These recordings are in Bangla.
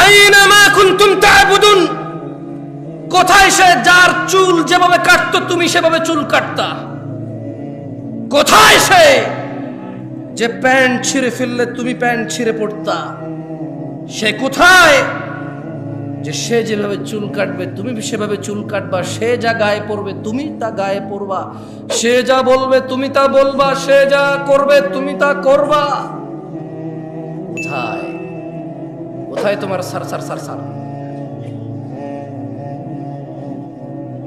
আইনামা কুনতুম তা'বুদুন, কোথায় সে যার চুল যেভাবে কাটতো তুমি সেভাবে চুল কাটতা? কোথায় সে যে প্যান্ট ছিঁড়ে ফেললে তুমি প্যান্ট ছিঁড়ে পড়তা? সে কোথায় যে সে যেভাবে চুল কাটবে তুমি সেভাবে চুল কাটবা? সে যা গায়ে পড়বে তুমি তা গায়ে পড়বা, সে যা বলবে তুমি তা বলবা, সে যা করবে তুমি তা করবা। কোথায় কোথায় তোমার সার সার সার সার?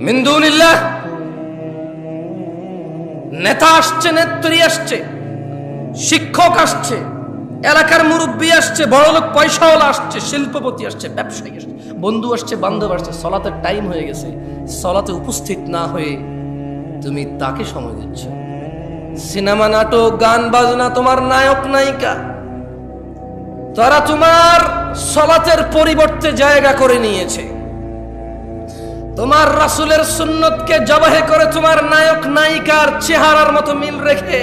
মিন দুনিল্লাহ। নেতা আসছে, নেত্রী আসছে, শিক্ষক আসছে, এলাকার মুরব্বী আসছে, বড়লোক পয়সাওয়ালা আসছে, শিল্পপতি আসছে, ব্যবসায়ী আসছে, বন্ধু আসছে, বান্ধব আসছে। সলাতের টাইম হয়ে গেছে, সলাতে উপস্থিত না হয়ে তুমি তাকে সময় দিচ্ছ। সিনেমা, নাটক, গান বাজনা তোমার নায়ক নায়িকা, তারা তোমার সলাতের পরিবর্তে জায়গা করে নিয়েছে। তোমার রাসূলের সুন্নতকে জবাহে করে তোমার নায়ক নায়িকার চেহারার মতো মিল রেখে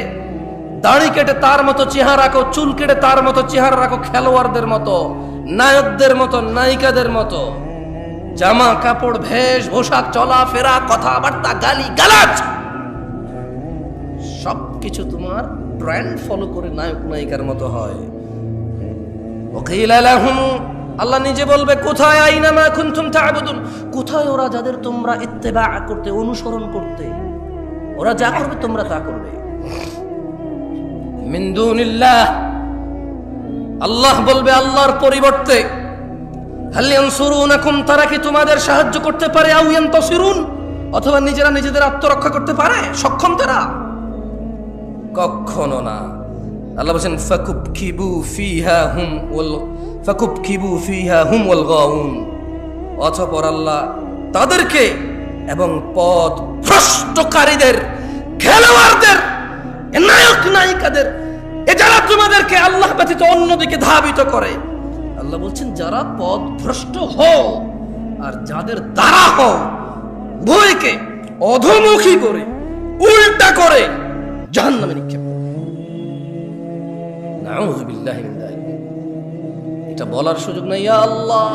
দাড়ি কেটে তার মতো চেহারা রাখো, চুল কেটে তার মতো চেহারা রাখো, খেলোয়াড়দের মতো, নায়কদের মতো, নায়িকাদের মতো। জামা কাপড়, ভেষ পোশাক, চলাফেরা, কথাবার্তা, গালি গালাজ সবকিছু তোমার ট্রেন্ড ফলো করে নায়ক নায়িকার মতো হয়। ওয়াকিলা লাহুম, আল্লাহ নিজে বলবে, কোথায় আইনামা কুনতুম তা'বুদুন, কোথায় ওরা যাদের তোমরা ইত্তেবা করতে, অনুসরণ করতে, ওরা যা করবে তোমরা তা করবে। মিন দুনিল্লাহ, আল্লাহ বলবে আল্লাহর পরিবর্তে, হাল ইয়ানসুরুনাকুম, তারা কি তোমাদের সাহায্য করতে পারে? আও ইয়ানতাসিরুন, অথবা নিজেরা নিজেদের আত্মরক্ষা করতে পারে? সক্ষম তারা? কখনো না। আল্লাহ বলেন ফাকুবকিবু ফিহা হুম ওয়াল গাউন, অতঃপর আল্লাহ তাদেরকে এবং পথ ভ্রষ্টকারীদের, খেলোয়াড়দের, নায়ক নায়িকাদের, যারা তোমাদেরকে আল্লাহ ব্যতীত অন্যদিকে ধাবিত করে, আল্লাহ বলছেন যারা পথ ভ্রষ্ট হও আর যাদের দ্বারা হও, উভয়কে অধোমুখী করে, উল্টা করে জাহান্নামে নিক্ষেপ। নাউযু বিল্লাহি মিন যালিক। এটা বলার সুযোগ নাই। ইয়া আল্লাহ,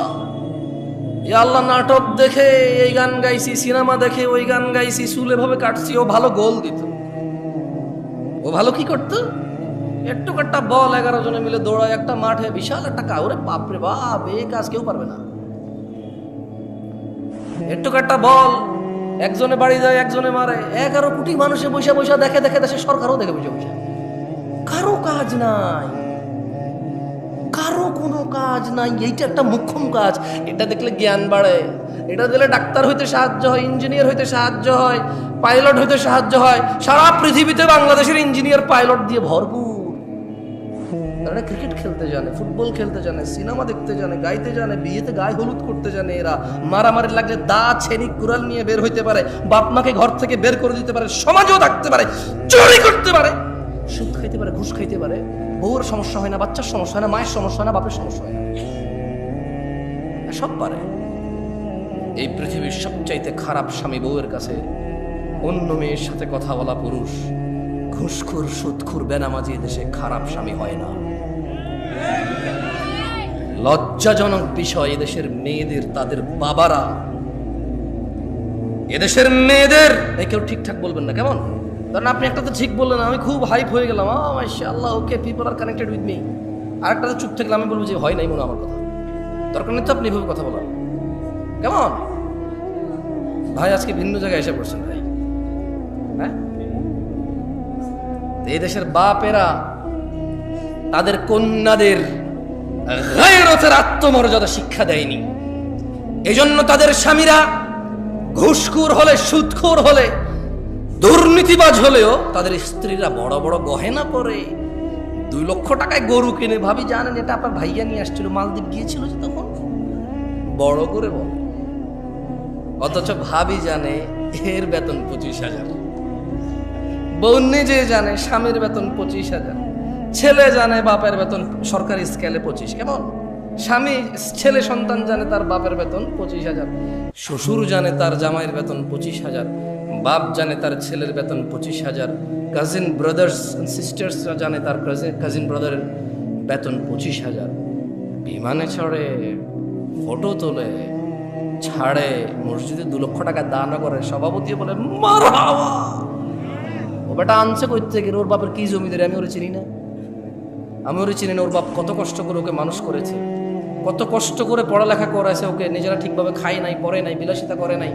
ইয়া আল্লাহ, নাটক দেখে এই গান গাইছি, সিনেমা দেখে ওই গান গাইছি, চুল এভাবে কাটছি, ও ভালো গোল দিত। ও ভালো কি করতো? একটু একটা বল 11 জনে মিলে দৌড়ায় একটা মাঠে, বিশাল একটা কাউরে, বাপরে বাপ, এই কাজ কেউ পারবে না। একটু একটা বল একজনে বাড়ি যায়, একজনে মারে, 11 কোটি মানুষে বৈশা বৈশা দেখে, দেখে দেশে সরকারও দেখে বৈশা বৈশা। কারো কাজ নাই, কারো কোনো কাজ নাই। এইটা একটা মুখ্যম কাজ। এটা দেখলে জ্ঞান বাড়ে, এটা দিলে ডাক্তার হইতে সাহায্য হয়, ইঞ্জিনিয়ার হইতে সাহায্য হয়, পাইলট হইতে সাহায্য হয়। সারা পৃথিবীতে বাংলাদেশের ইঞ্জিনিয়ার পাইলট দিয়ে ভরপুর। তারা ক্রিকেট খেলতে জানে, ফুটবল খেলতে জানে, সিনেমা দেখতে জানে, গাইতে জানে, বিয়েতে গায়ে হলুদ করতে জানে। এরা মারামারি লাগলে দা, ছেনি, কুড়াল নিয়ে বের হইতে পারে, বাপ মাকে ঘর থেকে বের করে দিতে পারে, সমাজেও থাকতে পারে, চুরি করতে পারে, সুদ খাইতে পারে, ঘুষ খাইতে পারে। বউর সমস্যা হয় না, বাচ্চার সমস্যা হয় না, মায়ের সমস্যা হয় না, বাপের সমস্যা হয় না, সব পারে। এই পৃথিবীর সবচাইতে খারাপ স্বামী বউয়ের কাছে অন্য মেয়ের সাথে কথা বলা পুরুষ। ঘুষখোর, সুদখোর, বেনামাজি এদেশে খারাপ স্বামী হয় না। লজ্জাজনক বিষয়, এদেশের মেয়েদের, তাদের বাবারা, এদেশের মেয়েদের, কেউ ঠিকঠাক বলবেন না কেমন? কারণ আপনি একটা তো ঠিক বললেন, আমি খুব হাইপ হয়ে গেলাম, মাশাআল্লাহ, okay, people are connected with me. আর একটা চুপ থাকলে আমি বলবো যে হয় নাই মনে আমার কথা, দরকার নেই তো আপনি এভাবে কথা বলার। কেমন ভাই? আজকে ভিন্ন জায়গায় এসে পড়ছেন ভাই। হ্যাঁ, এই দেশের বাপেরা তাদের কন্যাদের গায়রতের, আত্মমর্যাদা শিক্ষা দেয়নি। এজন্য তাদের স্বামীরা ঘুষখোর হলে, সুদখোর হলে, দুর্নীতিবাজ হলেও তাদের স্ত্রীরা বড় বড় গহেনা পরে, 2 লক্ষ টাকায় গরু কিনে। ভাবি জানেন এটা আপনার ভাইয়া নিয়ে আসছিল, মালদ্বীপ গিয়েছিল যে, তখন বড় করে বলে। অথচ ভাবি জানে এর বেতন 25,000, বউ নিজে জানে স্বামীর বেতন 25,000, ছেলে জানে বাপের বেতন সরকারি স্কেলে 25। কেমন? স্বামী, ছেলে সন্তান জানে তার বাপের বেতন 25,000, শ্বশুর জানে তার জামাইয়ের বেতন 25,000, বাপ জানে তার ছেলের বেতন 25,000, কাজিন ব্রাদার্স সিস্টার্স জানে তার কাজিন ব্রাদারের বেতন 25,000। বিমানে চড়ে, ফটো তোলে, ছাড়ে, মসজিদে 2 লক্ষ টাকা দান করে, সভাপতি বলে মারহাবা। ও বেটা আনছে কই থেকে? ওর বাপের কি জমিদারি আমি ওরে চিনি না? আমি ওরে চিনি না? ওর বাপ কত কষ্ট করে ওকে মানুষ করেছে, কত কষ্ট করে পড়ালেখা করাইছে ওকে। নিজেরা ঠিকভাবে খায় নাই, পড়ে নাই, বিলাসিতা করে নাই।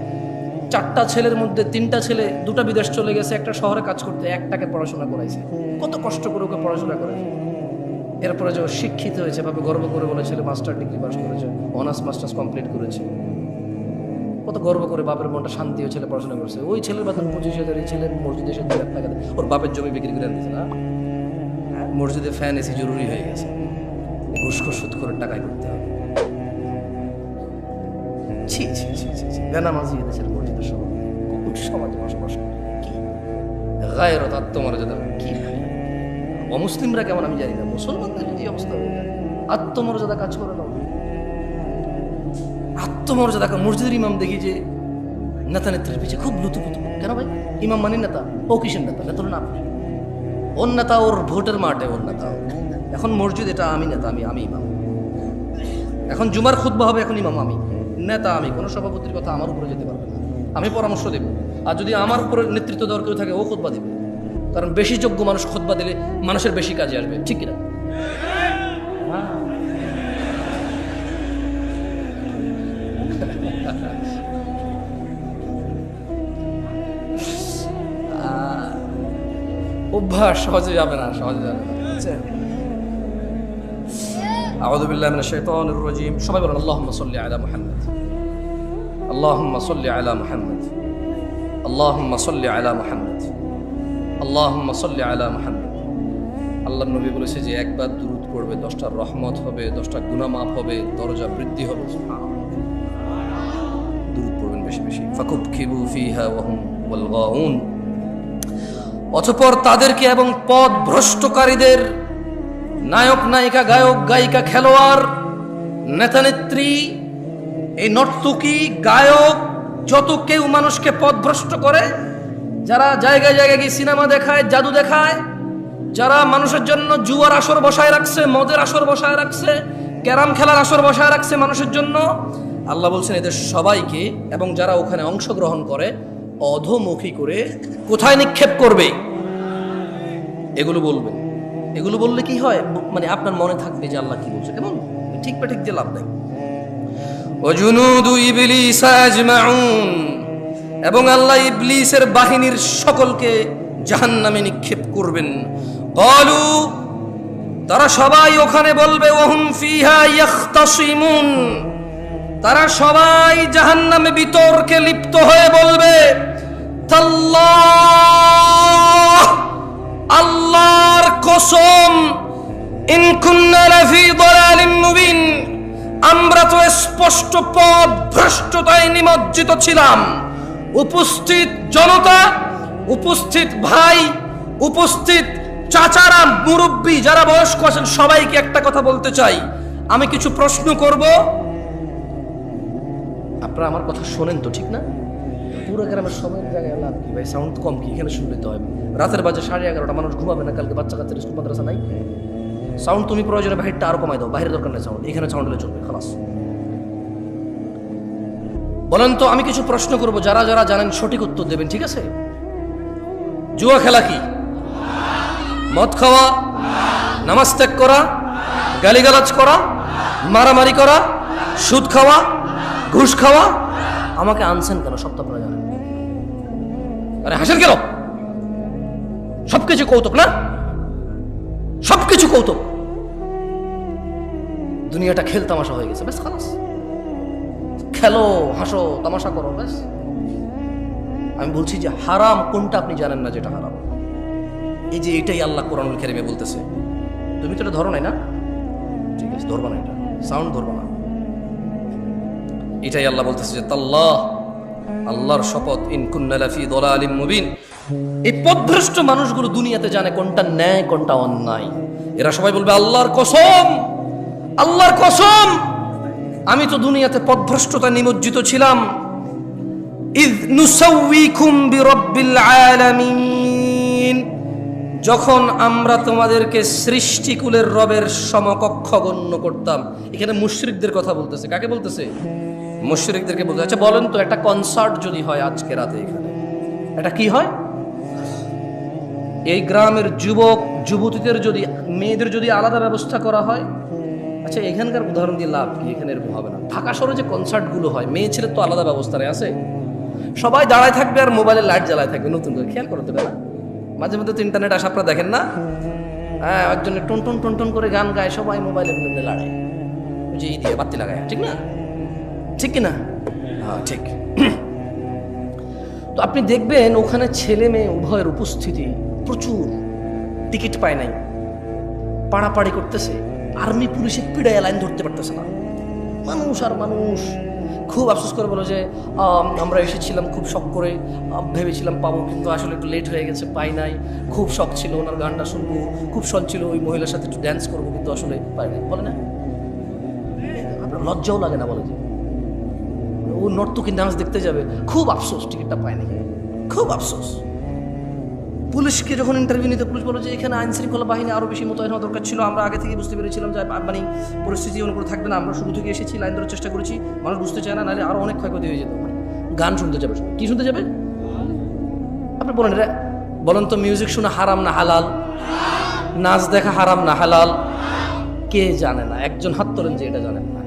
4টা ছেলের মধ্যে 3টা ছেলে 2টা বিদেশ চলে গেছে, একটা শহরে কাজ করতে, একটাকে পড়াশোনা করাইছে। কত কষ্ট করে ওকে পড়াশোনা করেছে। এরপরে যে শিক্ষিত হয়েছে ভাবে গর্ব করে বলেছিল মাস্টার ডিগ্রি পাস করেছে, অনার্স মাস্টার্স কমপ্লিট করেছে। কত গর্ব করে বাপের মনটা শান্তি হয়ে ছেলে পড়াশোনা করছে। ওই ছেলের বেতন 25,000, এই ছেলের মসজিদে এসে 2 লাখ টাকা দেয়। ওর বাপের জমি বিক্রি করে দিচ্ছে না, মসজিদে ফ্যান এসি জরুরি হয়ে গেছে, ঘুষখোর সুদ করে টাকায় করতে হবে। ছি ছি ছি ছি ছি, বেনামাজি এদেশের মসজিদের সব কোন সমাজে বসবাস করে? কি গায়রত, আত্মমর্যাদা কি ভাই? অমুসলিমরা কেমন আমি জানি না, মুসলমানদের যদি অবস্থা হয়ে যায়, আত্মমর্যাদা কাজ করে না। আত্মমর্যাদা, মসজিদের ইমাম দেখি যে নেতা নেত্রীর পিছিয়ে খুব লুতুপুতু। কেন ভাই? ইমাম মানে নেতা, ও কিসের নেতা? নেতা না আপনি, ওর নেতা ওর ভোটের মাঠে, ওর নেতা। এখন মসজিদ এটা আমি নেতা, আমি ইমাম। এখন জুমার খুতবা হবে, এখন ইমাম আমি, নেতা আমি। কোনো সভাপতির কথা আমার উপরে যেতে পারবে না, আমি পরামর্শ দেব। আর যদি আমার উপরে নেতৃত্ব দেওয়ার কেউ থাকে, ও খুতবা দেবে। কারণ বেশি যোগ্য মানুষ খুতবা দিলে মানুষের বেশি কাজে আসবে, ঠিক কিনা? অভ্যাস সহজে যাবে না, সহজে যাবে না। আউযু বিল্লাহি মিনাশ শাইতানির রাজীম। সবাই বলেন আল্লাহুম্মা সাল্লি আলা মুহাম্মদ, আল্লাহুম্মা সাল্লি আলা মুহাম্মদ, আল্লাহুম্মা সাল্লি আলা মুহাম্মদ, আল্লাহুম্মা সাল্লি আলা মুহাম্মদ। আল্লাহর নবী বলেছে যে একবার দুরূদ পড়বে 10টা রহমত হবে, 10টা গুনাহ মাফ হবে, দরজা বৃদ্ধি হবে। দুরূদ পড়বেন বেশি বেশি। ফাকুবকিবু ফিহা ওয়া হুম ওয়াল গাউন। অতঃপর তাদেরকে এবং পথ ভ্রষ্টকারীদের, নায়ক নায়িকা, গায়ক গায়িকা, খেলোয়াড়, নেতা নেত্রী, এই নর্তকী, গায়ক, যত কেউ মানুষকে পথভ্রষ্ট করে, যারা জায়গায় জায়গায় গিয়ে সিনেমা দেখায়, জাদু দেখায়, যারা মানুষের জন্য জুয়ার আসর বসায় রাখছে, মদের আসর বসায় রাখছে, ক্যারাম খেলার আসর বসায় রাখছে মানুষের জন্য, আল্লাহ বলছেন এদের সবাইকে এবং যারা ওখানে অংশগ্রহণ করে অধোমুখী করে কোথায় নিক্ষেপ করবে? এগুলো বলবেন। এগুলো বললে কি হয়? মানে আপনার মনে থাকবে যে আল্লাহ কি বলছে, কেমন ঠিক বা ঠিক যে লাভ নাই। ওয়াজুনুদু ইবলিস আজমাউন, এবং আল্লাহ ইবলিসের বাহিনীর সকলকে জাহান্নামে নিক্ষেপ করবেন। ক্বালু, তারা সবাই ওখানে বলবে, ওয়াহুম ফিহা ইয়াখতাসিমুন, তারা সবাই জাহান্নামে বিতর্কে লিপ্ত হয়ে বলবে, তাল্লাহ, আল্লাহর কসম, ইন কুন্না লাফি দালালিম মুবিন, আমরা তো স্পষ্ট পথ ভ্রষ্টতায় নিমজ্জিত ছিলাম। উপস্থিত জনতা, উপস্থিত ভাই, উপস্থিত চাচারা, মুরব্বী যারা বয়স্ক আছেন, সবাইকে একটা কথা বলতে চাই। আমি কিছু প্রশ্ন করব, আপনারা আমার কথা শোনেন তো, ঠিক না? পুরো গ্রামের সময়ের জায়গায় লাভ কি ভাই? সাউন্ড কম কি? এখানে শুনলে তো হবে। রাতের বাজে 11:30, মানুষ ঘুমাবে না, কালকে বাচ্চা কাচ্চার স্কুল মাদ্রাসা নাই। সাউন্ড তুমি প্রয়োজনে বাহিরটা আরো কমাই দাও, বাইরের দরকার নেই সাউন্ড, এখানে সাউন্ড হলে চলবে, খালাস। বলেন তো, আমি কিছু প্রশ্ন করব, যারা যারা জানেন সঠিক উত্তর দেবেন, ঠিক আছে? জুয়া খেলা কি? মদ খাওয়া, নামাজ ত্যাগ করা, গালিগালাজ করা, মারামারি করা, সুদ খাওয়া, ঘুষ খাওয়া। আমাকে আনছেন কেন? সব তো আপনারা জানেন। আরে হাসেন কেন? সবকিছু কৌতুক না? সবকিছু কৌতুক। দুনিয়াটা খেল তামাশা হয়ে গেছে, বেশ খালাস। খেলো, হাসো, তামাশা করো, বেশ। আমি বলছি যে হারাম কোনটা আপনি জানেন না যেটা হারাম। এই যে এটাই আল্লাহ কোরআনুল কারীমে বলতেছে। তুমি তো এটা ধরো নাই না? ঠিক আছে, ধরবা না, এটা সাউন্ড ধরবা না। এটাই আল্লাহ বলতেছে যে তাল্লাহ, আল্লাহর শপথ, ইন কুন্না লাফি দালালিম মুবিন। এই পথভ্রষ্ট মানুষগুলো দুনিয়াতে জানে কোনটা ন্যায় কোনটা অন্যায়। এরা সবাই বলবে আল্লাহর কসম, আল্লাহর কসম, আমি তো দুনিয়াতে পথভ্রষ্টতা নিমজ্জিত ছিলাম। ইয নুসাউইকুম বিরাব্বিল আলামিন, যখন আমরা তোমাদেরকে সৃষ্টিকুলের রবের সমকক্ষ গণ্য করতাম। এখানে মুশরিকদের কথা বলতেছে। কাকে বলতেছে? মুশরিকদেরকে বলতে। আচ্ছা বলেন তো, একটা কনসার্ট যদি হয় আজকে রাতে এখানে, এটা কি হয়? এই গ্রামের যুবক যুবতীদের যদি, মেয়েদের যদি আলাদা ব্যবস্থা করা হয়, আচ্ছা এখানকার উদাহরণ দিয়ে লাভ কি? এখানে এরকম হবে না। ঢাকা শহরে যে কনসার্টগুলো হয়, মেয়ে ছেলের তো আলাদা ব্যবস্থা নেই, আছে? সবাই দাঁড়ায় থাকবে আর মোবাইলে লাইট জ্বালায় থাকবে নতুন করে। খেয়াল করতে পারে না? মাঝে মধ্যে তো ইন্টারনেট আসা আপনারা দেখেন না? হ্যাঁ, একজনে টন টন টন করে গান গায়, সবাই মোবাইলের মধ্যে লাড়ায়, যে ই দিয়ে বাতি লাগায়, ঠিক না? ঠিক কিনা? হ্যাঁ ঠিক। তো আপনি দেখবেন ওখানে ছেলে মেয়ে উভয়ের উপস্থিতি প্রচুর, টিকিট পায় নাই, পাড়াপাড়ি করতেছে, আর্মি পুলিশের পিড়ায় লাইন ধরতে পারতেছে না, মানুষ আর মানুষ। খুব আফসোস করে বলো যে আমরা এসেছিলাম খুব শখ করে, ভেবেছিলাম পাবো, কিন্তু আসলে একটু লেট হয়ে গেছে, পাই নাই। খুব শখ ছিল ওনার গানটা শুনবো, খুব শখ ছিল ওই মহিলার সাথে একটু ড্যান্স করবো, কিন্তু আসলে পাই নাই। বলে না, আপনার লজ্জাও লাগে না? বলে যে ও নর্তকী ডান্স দেখতে যাবে, খুব আফসোস টিকিটটা পায় নাই, খুব আফসোস। পুলিশকে যখন ইন্টারভিউ নিতে, পুলিশ বলো যে এখানে আইন শৃঙ্খলা বাহিনী আরও বেশি মোতায়েন হওয়া দরকার ছিল, আমরা আগে থেকে বুঝতে পেরেছিলাম যে মানে পরিস্থিতি অনুকূল থাকবে না, আমরা শুরু থেকে এসেছি, লাইন ধরার চেষ্টা করেছি, মানুষ বুঝতে চায় না, নাহলে আরও অনেক ক্ষয়ক্ষতি হয়ে যেত। মানে গান শুনতে যাবে, কি শুনতে যাবে? আপনি বলেন এটা, বলেন তো, মিউজিক শোনা হারাম না হালাল? নাচ দেখা হারাম না হালাল? কে জানে না? একজন হাত তোলেন যে এটা জানেন না।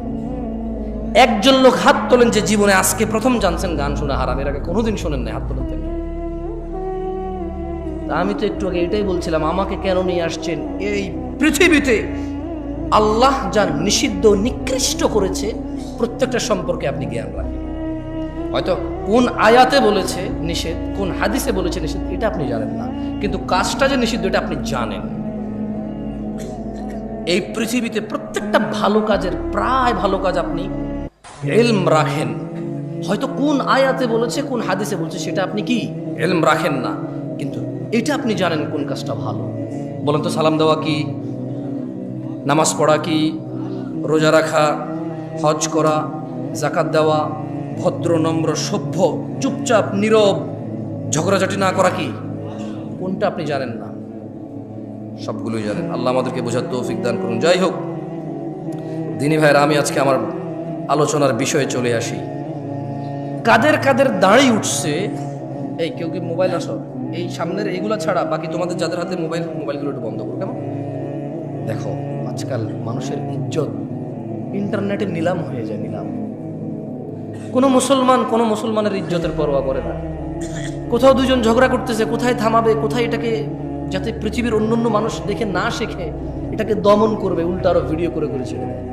একজন লোক হাত তোলেন যে জীবনে আজকে প্রথম জানছেন গান শোনা হারাম, এর আগে কোনোদিন শোনেন না, হাত তোলেন থেকে। আমি তো একটু আগে এটাই বলছিলাম, আমাকে কেন নিয়ে আসছেন এই পৃথিবীতে? আল্লাহ যা নিষিদ্ধ নিকৃষ্ট করেছে প্রত্যেকটা সম্পর্কে আপনি জ্ঞান রাখেন। হয়তো কোন আয়াতে বলেছে নিষেধ, কোন হাদিসে বলেছে নিষেধ, এটা আপনি জানেন না, কিন্তু কাজটা যে নিষিদ্ধ এটা আপনি জানেন। এই পৃথিবীতে প্রত্যেকটা ভালো কাজের, প্রায় ভালো কাজ আপনি ইলম রাখেন। হয়তো কোন আয়াতে বলেছে, কোন হাদিসে বলছে, সেটা আপনি কি ইলম রাখেন না, কিন্তু এটা আপনি জানেন কোন কাজটা ভালো। বলেন তো, সালাম দেওয়া কি, নামাজ পড়া কি, রোজা রাখা, হজ করা, যাকাত দেওয়া, ভদ্র নম্র সভ্য চুপচাপ নীরব ঝগড়াঝাটি না করা কি, কোনটা আপনি জানেন না? সবগুলোই জানেন। আল্লাহ আমাদেরকে বোঝার তৌফিক দান করুন। যাই হোক দিনী ভাইরা, আমি আজকে আমার আলোচনার বিষয়ে চলে আসি। কাদের কাদের দাঁড়িয়ে উঠছে, এই কেউ কি মোবাইল আসো, এই সামনের এইগুলা ছাড়া বাকি তোমাদের যাদের হাতে মোবাইলগুলো একটু বন্ধ করো। কেমন? দেখো আজকাল মানুষের ইজ্জত ইন্টারনেটে নিলাম হয়ে যায়, নিলাম। কোনো মুসলমানের ইজ্জতের পরোয়া করে না। কোথাও দুজন ঝগড়া করতেছে, কোথায় থামাবে, কোথায় এটাকে, যাতে পৃথিবীর অন্যান্য মানুষ দেখে না শেখে, এটাকে দমন করবে, উল্টা আরো ভিডিও করে করে ছেড়ে দেয়।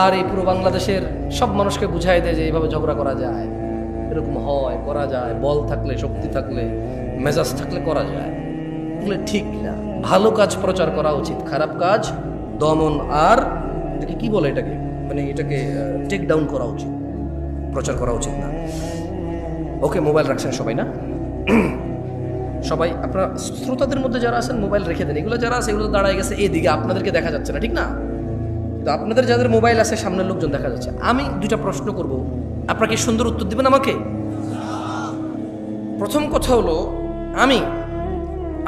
আর এই পুরো বাংলাদেশের সব মানুষকে বুঝাই দেয় যে এইভাবে ঝগড়া করা যায়, এরকম হয়, করা যায়, বল থাকলে, শক্তি থাকলে, মেজাজ থাকলে করা যায়। এগুলো ঠিক না। ভালো কাজ প্রচার করা উচিত, খারাপ কাজ দমন, আর এটাকে কি বলে, এটাকে মানে এটাকে টেক ডাউন করা উচিত, প্রচার করা উচিত না। ওকে, মোবাইল রাখছেন সবাই না? সবাই আপনারা শ্রোতাদের মধ্যে যারা আছেন মোবাইল রেখে দেন। এগুলো যারা আছে এগুলো দাঁড়ায় গেছে এদিকে, আপনাদেরকে দেখা যাচ্ছে না, ঠিক না? তো আপনাদের যাদের মোবাইল আছে সামনের লোকজন দেখা যাচ্ছে। আমি দুইটা প্রশ্ন করব, আপনাকে সুন্দর উত্তর দিবেন আমাকে। প্রথম কথা হলো, আমি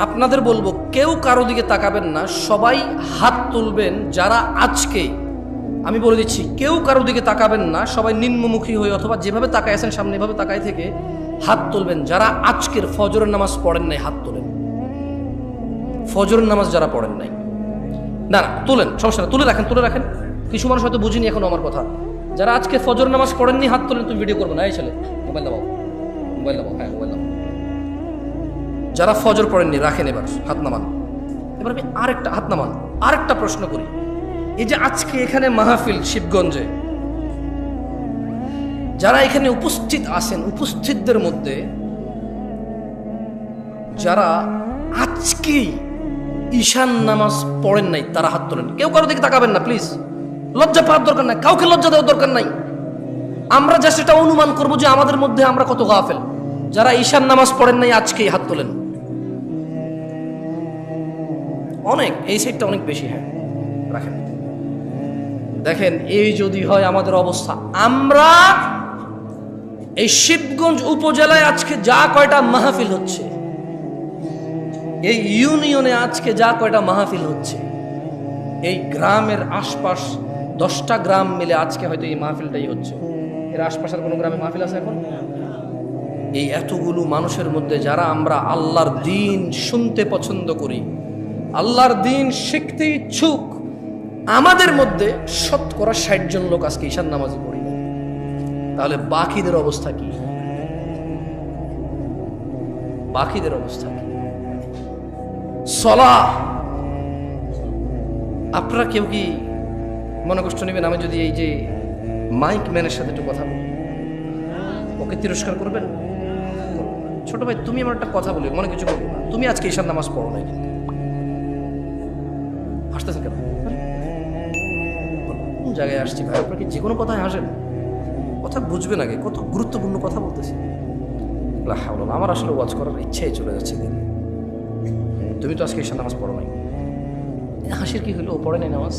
আপনাদের বলবো কেউ কারো দিকে তাকাবেন না, সবাই হাত তুলবেন যারা আজকে, আমি বলে দিচ্ছি, কেউ কারো দিকে তাকাবেন না, সবাই নিম্নমুখী হয়ে অথবা যেভাবে তাকায় আছেন সামনে এভাবে তাকায় থেকে হাত তুলবেন যারা আজকের ফজরের নামাজ পড়েন নাই। হাত তোলেন ফজরের নামাজ যারা পড়েন নাই। না তোলেন, সমস্যা না, তুলে রাখেন, তুলে রাখেন। কিছু মানুষ হয়তো বুঝিনি এখনো আমার কথা। যারা আজকে ফজর নামাজ পড়েননি হাত তোলেন। তুমি ভিডিও করবো না, এই ছেলে মোবাইল নামাও, মোবাইল নামাও, হ্যাঁ মোবাইল নামাও। যারা ফজর পড়েননি রাখেন, এবার হাত নামান। এবার আমি আরেকটা হাত নামান, আরেকটা প্রশ্ন করি। এই যে আজকে এখানে মাহফিল শিবগঞ্জে, যারা এখানে উপস্থিত আছেন, উপস্থিতদের মধ্যে যারা আজকে ঈশান নামাজ পড়েন নাই তারা হাত তোলেন। কেউ কারো দিকে তাকাবেন না প্লিজ, লজ্জা পাওয়ার দরকার নাই, কাউকে লজ্জা দেওয়ার দরকার নাই। আমরা যা সেটা অনুমান করবো যে আমাদের মধ্যে আমরা কত গাফেল। যারা ঈশান নামাজ পড়েন নাই আজকেই হাত তোলেন। অনেক, এই সাইডটা অনেক বেশি, হ্যাঁ রাখেন। দেখেন এই যদি হয় আমাদের অবস্থা, আমরা এই শিবগঞ্জ উপজেলায় আজকে যা কয়টা মাহফিল হচ্ছে, এই ইউনিয়নে আজকে যা কয়টা মাহফিল হচ্ছে, এই গ্রামের আশপাশ 10টা গ্রাম মিলে আজকে হয়তো এই মাহফিলটাই হচ্ছে। এর আশপাশের কোনো গ্রামে মাহফিল আছে এখন? এই এতগুলো মানুষের মধ্যে যারা আমরা আল্লাহর দ্বীন শুনতে পছন্দ করি, আল্লাহর দ্বীন শিখতে ইচ্ছুক, আমাদের মধ্যে শতকরা 60 জন লোক আজকে ঈশান নামাজি পড়ি, তাহলে বাকিদের অবস্থা কি? বাকিদের অবস্থা কি? সলাহ, আপনারা কেউ কি মনে কষ্ট নেবেন আমি যদি এই যে মাইক ম্যানের সাথে একটু কথা বলি? ওকে তিরস্কার করবেন? ছোট ভাই, তুমি আমার একটা কথা বলি, মনে কিছু করবো না, তুমি আজকে ঈশান নামাজ পড়ো নাই, কিন্তু হাসতেছেন কেন? কোন জায়গায় আসছি ভাই? আপনার কি যে কোনো কথায় হাসেন? কথা বুঝবে নাকি? কত গুরুত্বপূর্ণ কথা বলতেছি। আমার আসলে ওয়াজ করার ইচ্ছাই চলে যাচ্ছে দিন। তুমি তো আজকে ঈশান নামাজ পড়ো নাই, হাসির কি হলো? ও পড়ে নাই নামাজ,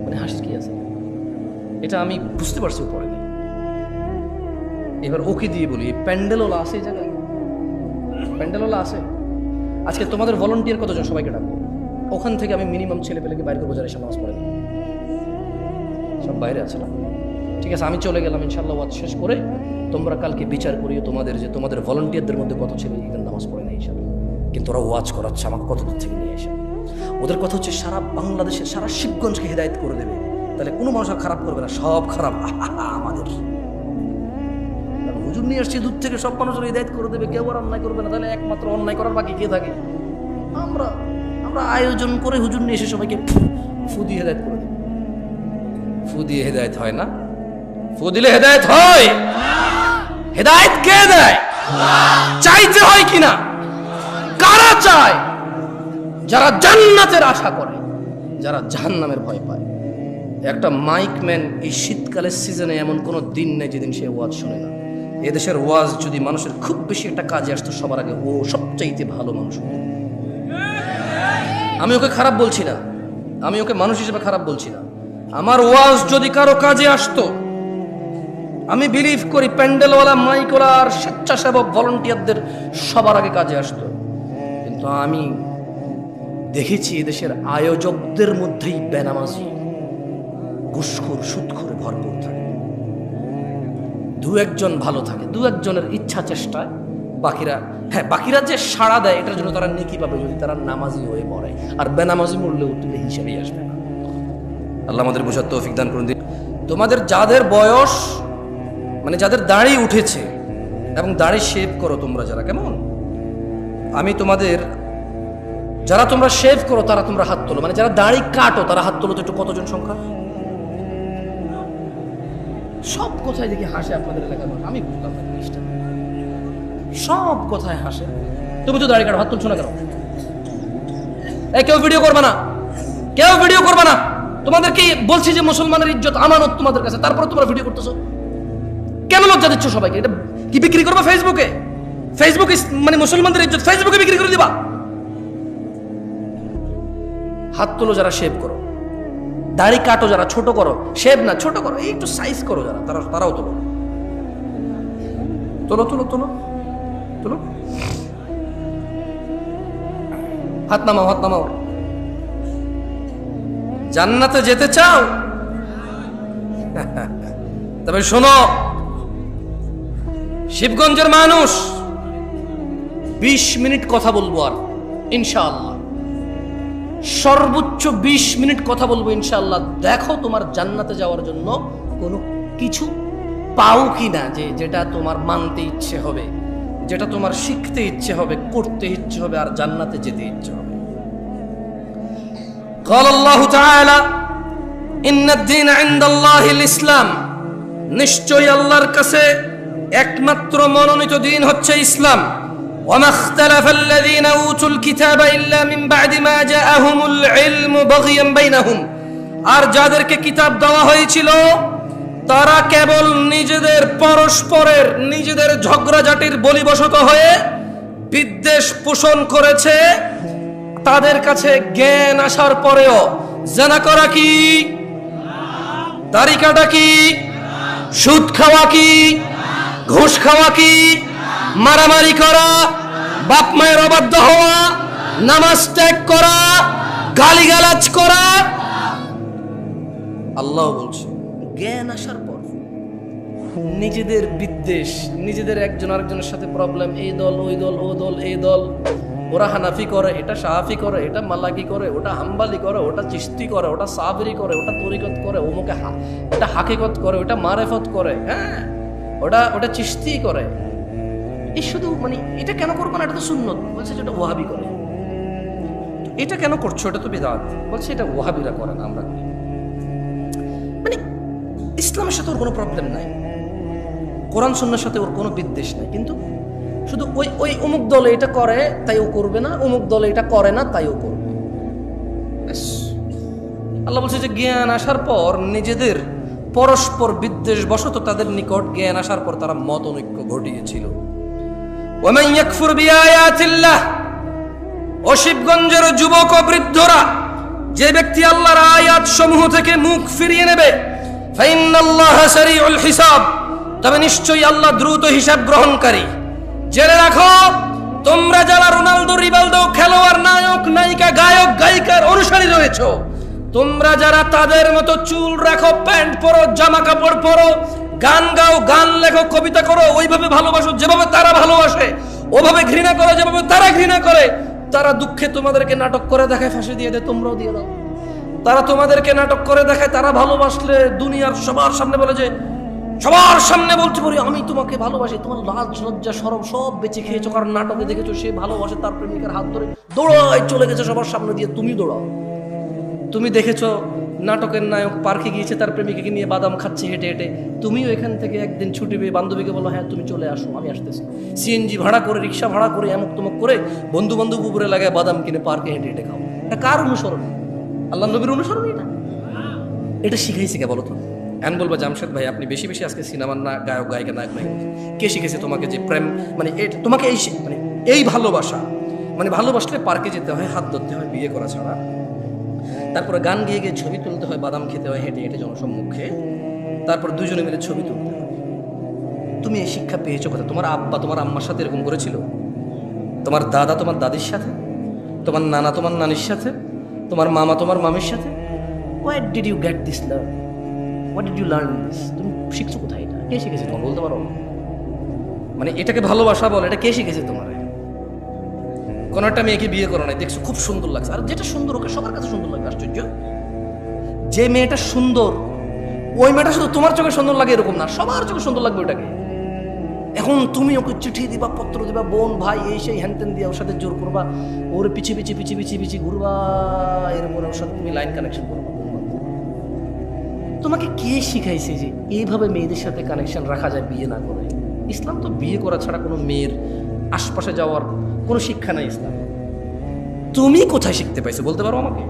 মানে হাসির কি আছে? এটা আমি বুঝতে পারছি ও পড়ে নাই। এবার ওকে দিয়ে বলি, প্যান্ডেলওয়ালা আছে এই জায়গায়? প্যান্ডেলওয়ালা আছে? আজকে তোমাদের ভলান্টিয়ার কতজন? সবাইকে ডাকবো। ওখান থেকে আমি মিনিমাম ছেলে পেলেকে বাইরে করবো যারা ঈশান নামাজ পড়ে না। সব বাইরে আছে না? ঠিক আছে, আমি চলে গেলাম। ইনশাল্লাহ ওয়াজ শেষ করে তোমরা কালকে বিচার করিও তোমাদের যে তোমাদের ভলান্টিয়ারদের মধ্যে কত ছেলে এখানে নামাজ পড়ে না ঈশান, কিন্তু ওরা ওয়াজ করাচ্ছে আমাকে কত দূর থেকে নিয়ে এসে। ওদের কথা হচ্ছে সারা বাংলাদেশের, সারা শিবগঞ্জকে হেদায়েত করে দেবে। তাহলে কোনো মানুষ খারাপ করবে না, সব খারাপ আমাদের। হুজুর নিয়ে আসছে দূর থেকে, সব মানুষের হেদায়েত করে দেবে, কেউ আর অন্যায় করবে না। তাহলে একমাত্র অন্যায় করার বাকি কে থাকে? আমরা আয়োজন করে হুজুর নিয়ে এসে সবাইকে ফু দিয়ে হেদায়েত করে দেবে। ফু দিয়ে হেদায়েত হয় না? ফু দিলে হেদায়েত হয়? হেদায়েত কে দেয়? চাইতে হয় কিনা? কারা চায়? যারা জান্নাতের আশা করে, যারা জাহান্নামের ভয় পায়। একটা মাইকম্যান এই শীতকালের সিজনে এমন কোনো দিন নেই যেদিন সে ওয়াজ শুনে না। এদেশের ওয়াজ যদি মানুষের খুব বেশি একটা কাজে আসতো, সবার আগে ও সবচাইতে ভালো মানুষ। আমি ওকে খারাপ বলছি না, আমি ওকে মানুষ হিসেবে খারাপ বলছি না। আমার ওয়াজ যদি কারো কাজে আসতো, আমি বিলিভ করি প্যান্ডেলওয়ালা, মাইকওয়ালা আর স্বেচ্ছাসেবক ভলান্টিয়ারদের সবার আগে কাজে আসতো। কিন্তু আমি দেখেছি এদেশের আয়োজকদের মধ্যেই বেনামাজি, ঘুষখোর, সুদখোরে ভরপুর থাকে। দু একজন ভালো থাকে, দু একজনের ইচ্ছা চেষ্টায়, বাকিরা যে সাড়া দেয় এটার জন্য তারা নেকি পাবে যদি তারা নামাজি হয়ে মরে। আর বেনামাজি মরলেও তুমি হিসাবেই আসবে না। আল্লাহ আমাদের বোঝার তৌফিক দান করুন। তোমাদের যাদের বয়স, মানে যাদের দাড়ি উঠেছে এবং দাড়ি শেভ করো তোমরা, যারা কেমন, আমি তোমাদের, যারা তোমরা শেভ করো তারা তোমরা হাত তোলো। মানে যারা দাড়ি কাটো তারা হাত তোলো তো একটু। কতজন সংখ্যা? সব কথায় দেখি হাসে আপনাদের এলাকার মানুষ। আমি বুঝলাম না জিনিসটা, সব কথায় হাসে। তুমি তো দাড়ি কাটো, হাত তুলছো না কেন? কেউ ভিডিও করবে না, কেউ ভিডিও করবে না। তোমাদের কি বলছি যে মুসলমানের ইজ্জত আমানত তোমাদের কাছে, তারপরে তোমরা ভিডিও করতেছো কেন? লজ্জা দিচ্ছ সবাইকে। এটা কি বিক্রি করবা ফেসবুকে? ফেসবুকে মানে মুসলমানদের ইজ্জত ফেসবুকে বিক্রি করে দিবা? হাত তোলো যারা শেভ করো, দাড়ি কাটো যারা, ছোট করো, শেভ না ছোট করো, এই একটু সাইজ করো যারা, তারাও তোলো। তোলো তোলো তোলো তোলো, হাত নামাও, হাত নামাও। জান্নাতে যেতে চাও? তবে শোনো, শিবগঞ্জের মানুষ 20 মিনিট কথা বলবো, আর ইনশাআল্লাহ সর্বোচ্চ 20 মিনিট কথা বলবো ইনশাআল্লাহ। দেখো তোমার জান্নাতে যাওয়ার জন্য কোনো কিছু পাও কিনা, যেটা তোমার মানতে ইচ্ছে হবে, যেটা তোমার শিখতে ইচ্ছে হবে, করতে ইচ্ছে হবে, আর জান্নাতে যেতে ইচ্ছে হবে। قال الله تعالى إن الدين عند الله الإسلام, নিশ্চয়ই আল্লাহর কাছে একমাত্র মনোনীত দিন হচ্ছে ইসলাম। وما اختلف الذين أوتوا الكتاب إلا من بعد ما جاءهم العلم بغيا بينهم, আর যাদেরকে কিতাব দেওয়া হয়েছিল তারা কেবল নিজেদের পরস্পরের নিজেদের ঝগড়াঝাটির বলিবশত হয়ে বিদ্বেষ পোষণ করেছে। তাদের কাছে জ্ঞান আসার পরেও জানা করা কি, দাড়ি কাটা কি, সুদ খাওয়া কি, ঘুষ খাওয়া কি, মারামারি করা, বাপ মায়ের অবাধ্য হওয়া, নামাজ ত্যাগ করা, গালিগালাজ করা। আল্লাহ বলছে জ্ঞান আসার পর নিজেদের বিদ্বেষ, নিজেদের একজন আরেকজনের সাথে প্রবলেম, এই দল ওই দল, ও দল এই দল, ওরা হানাফি করে, এটা শাফি করে, এটা মালাকি করে, ওটা হাম্বালি করে, ওটা চিশতি করে, ওটা সাবরি করে, ওটা তরিকত করে, ওমুকে ওটা হাকিকত করে, ওটা মারেফত করে, হ্যাঁ ওটা চিশতি করে। এই শুধু মানে এটা কেন করবো না, এটা তো সুন্নত। বলছে যেটা ওয়াহাবি করে। এটা কেন করছো, এটা তো বিদআত। বলছে এটা ওয়াহাবিরা করে না, আমরা করি। মানে ইসলামের সাথে ওর কোনো প্রবলেম নাই, কোরআন সুন্নাহর সাথে ওর কোনো বিদ্বেষ নাই, কিন্তু শুধু ওই অমুক দলে এটা করে তাই ও করবে না, অমুক দলে এটা করে না তাই ও করবে। আল্লাহ বলছে যে জ্ঞান আসার পর নিজেদের পরস্পর বিদ্বেষ বশত তাদের নিকট জ্ঞান আসার পর তারা মত ঐক্য ঘটিয়েছিল। ওয়ামান ইয়াকফুর বিআয়াতিল্লাহ, ও শিবগঞ্জের যুবক ও বৃদ্ধরা, যে ব্যক্তি আল্লাহর আয়াত সমূহ থেকে মুখ ফিরিয়ে নেবে, ফাইন্নাল্লাহা সারিউল হিসাব, তবে নিশ্চয়ই আল্লাহ দ্রুত হিসাব গ্রহণকারী। জেনে রাখো, তোমরা যারা রোনালদো, রিভালদো, খেলোয়াড়, নায়ক, নায়িকা, গায়ক, গায়িকার অনুসারী রয়েছো, তোমরা যারা তাদের মতো চুল রাখো, প্যান্ট পরো, জামা কাপড় পরো, গান গাও, গান লেখো, কবিতা করো, ওইভাবে ভালোবাসো যেভাবে তারা ভালোবাসে, ওভাবে ঘৃণা করো যেভাবে তারা ঘৃণা করে, তারা দুঃখে তোমাদেরকে নাটক করে দেখায়, ফাঁসি দিয়ে দেয়, তোমরাও দিয়ে দাও। তারা তোমাদেরকে নাটক করে দেখায়, তারা ভালোবাসলে দুনিয়ার সবার সামনে বলে যে, সবার সামনে বলতে পারি আমি তোমাকে ভালোবাসি, তোমার লাজ লজ্জা শরম সব বেঁচে খেয়েছো, কারণ নাটকে দেখেছো সে ভালোবাসে, তার প্রেমিকার হাত ধরে দৌড়ায় চলে গেছে সবার সামনে দিয়ে, তুমি দৌড়াও। তুমি দেখেছো নাটকের নায়ক পার্কে গিয়েছে, তার প্রেমিকাকে নিয়ে বাদাম খাচ্ছে হেঁটে হেঁটে, তুমিও এখান থেকে একদিন ছুটি পেয়ে বান্ধবীকে বলো হ্যাঁ তুমি চলে আসো, আমি আসতেছি। সিএনজি ভাড়া করে, রিক্সা ভাড়া করে, এমক তমক করে বন্ধু বান্ধব উপরে লাগায় বাদাম কিনে পার্কে হেঁটে হেঁটে খাও। এটা কার অনুসরণ? আল্লাহ নবীর অনুসরণ? এটা শিখাইছে কে বলো তো? এখন বলবো জামশেদ ভাই আপনি বেশি বেশি আজকে সিনেমার না গায়ক গায়িকা নায়ক নায়ক, কে শিখেছে তোমাকে যে প্রেম মানে তোমাকে এই মানে এই ভালোবাসা, মানে ভালোবাসলে পার্কে যেতে হয়, হাত ধরতে হয়, বিয়ে করা ছাড়া, তারপরে গান গিয়ে গিয়ে ছবি তুলতে হয়, বাদাম খেতে হয় হেঁটে হেঁটে জনসম্মুখে, তারপর দুজনে মিলে ছবি তুলতে হয়। তুমি এই শিক্ষা পেয়েছো কোথায়? তোমার আব্বা তোমার আম্মার সাথে এরকম করেছিল? তোমার দাদা তোমার দাদির সাথে? তোমার নানা তোমার নানির সাথে? তোমার মামা তোমার মামির সাথে? Where did you get this love? What did you learn this? তুমি শিখছো কোথায়? এটা কে শিখেছে তোমার বলতে পারো? মানে এটাকে ভালোবাসা বলে, এটা কে শিখেছে তোমার? কোন একটা মেয়েকে বিয়ে করো নাই, দেখছো খুব সুন্দর লাগছে, আর যেটা সুন্দর ওকে সবার কাছে সুন্দর লাগে। আশ্চর্য, যে মেয়েটা সুন্দর ওই মেয়েটা শুধু তোমার চোখে সুন্দর লাগে এরকম না, সবার চোখে সুন্দর লাগবে ওটাকে। এখন তুমি ওকে চিঠি দিবা, পত্র দিবা, বোন ভাই এই সেই হ্যানতেন দিয়ে ওর সাথে জোর করবা, ওর পিছিয়ে পিছিয়ে পিছিয়ে পিছিয়ে পিছিয়ে ঘুরবা, এরপরে ওর সাথে তুমি লাইন কানেকশন করবা। তোমাকে কে শিখাইছে যে এইভাবে মেয়েদের সাথে কানেকশন রাখা যায় বিয়ে না করে? ইসলাম তো বিয়ে করা ছাড়া কোনো মেয়ের আশপাশে যাওয়ার কোনো শিক্ষা নাই ইসলাম। তুমি কোথায় শিখতে পাইছো বলতে পারো আমাকে?